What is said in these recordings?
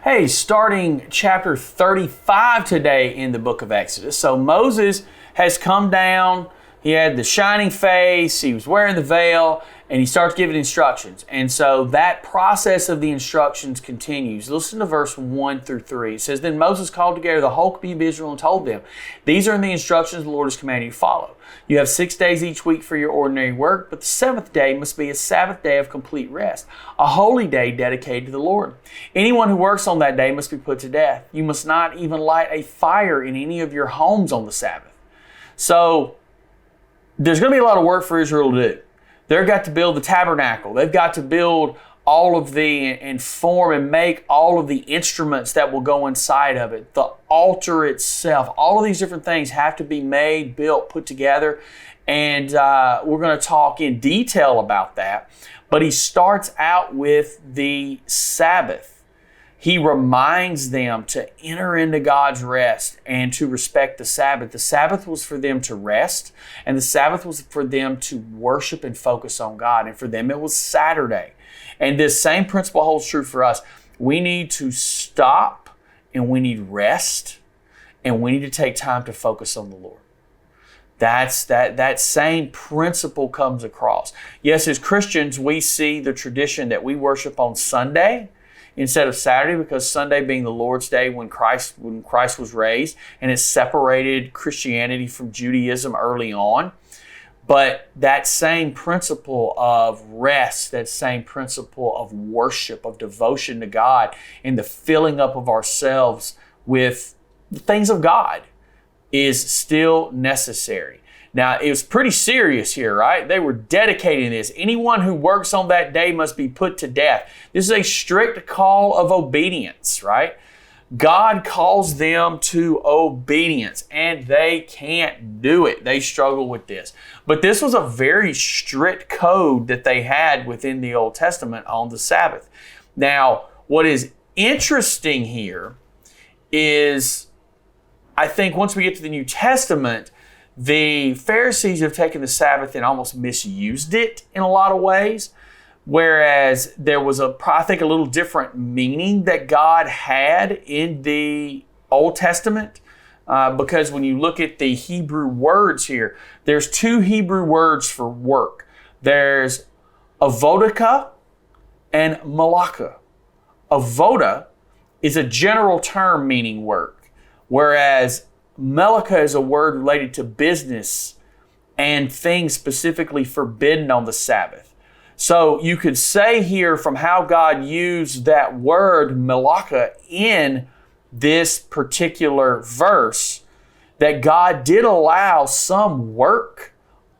Hey, starting chapter 35 today in the book of Exodus. So Moses has come down. He had the shining face. He was wearing the veil, and he starts giving instructions. And so that process of the instructions continues. Listen to verse 1 through 3. It says, Then Moses called together the whole community of Israel and told them, These are the instructions the Lord has commanded you to follow. You have 6 days each week for your ordinary work, but the seventh day must be a Sabbath day of complete rest, a holy day dedicated to the Lord. Anyone who works on that day must be put to death. You must not even light a fire in any of your homes on the Sabbath. So there's going to be a lot of work for Israel to do. They've got to build the tabernacle. They've got to build all of and form and make all of the instruments that will go inside of it. The altar itself, all of these different things have to be made, built, put together. And we're going to talk in detail about that. But he starts out with the Sabbath. He reminds them to enter into God's rest and to respect the Sabbath. The Sabbath was for them to rest, and the Sabbath was for them to worship and focus on God. And for them, it was Saturday. And this same principle holds true for us. We need to stop, and we need rest, and we need to take time to focus on the Lord. That same principle comes across. Yes, as Christians, we see the tradition that we worship on Sunday instead of Saturday, because Sunday being the Lord's Day when Christ was raised, and it separated Christianity from Judaism early on. But that same principle of rest, that same principle of worship, of devotion to God, and the filling up of ourselves with the things of God is still necessary. Now, it was pretty serious here, right? They were dedicating this. Anyone who works on that day must be put to death. This is a strict call of obedience, right? God calls them to obedience, and they can't do it. They struggle with this. But this was a very strict code that they had within the Old Testament on the Sabbath. Now, what is interesting here is, I think once we get to the New Testament, the Pharisees have taken the Sabbath and almost misused it in a lot of ways. Whereas there was I think a little different meaning that God had in the Old Testament. Because when you look at the Hebrew words here, there's two Hebrew words for work. There's avodah and malaka. Avodah is a general term meaning work, whereas malaka is a word related to business and things specifically forbidden on the Sabbath. So you could say here from how God used that word malaka in this particular verse that God did allow some work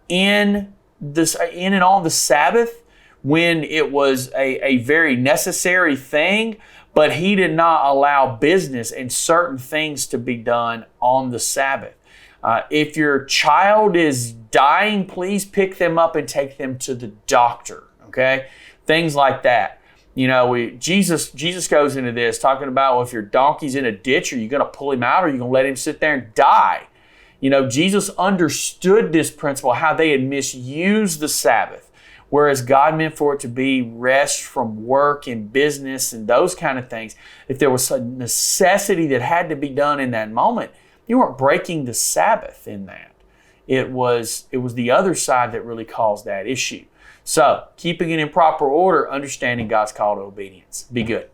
in and on the Sabbath when it was a very necessary thing, but He did not allow business and certain things to be done on the Sabbath. If your child is dying, please pick them up and take them to the doctor. Okay, things like that. You know, Jesus goes into this talking about, well, if your donkey's in a ditch, are you going to pull him out, or are you going to let him sit there and die? You know, Jesus understood this principle, how they had misused the Sabbath, whereas God meant for it to be rest from work and business and those kind of things. If there was a necessity that had to be done in that moment, you weren't breaking the Sabbath in that. It was the other side that really caused that issue. So, keeping it in proper order, understanding God's call to obedience. Be good.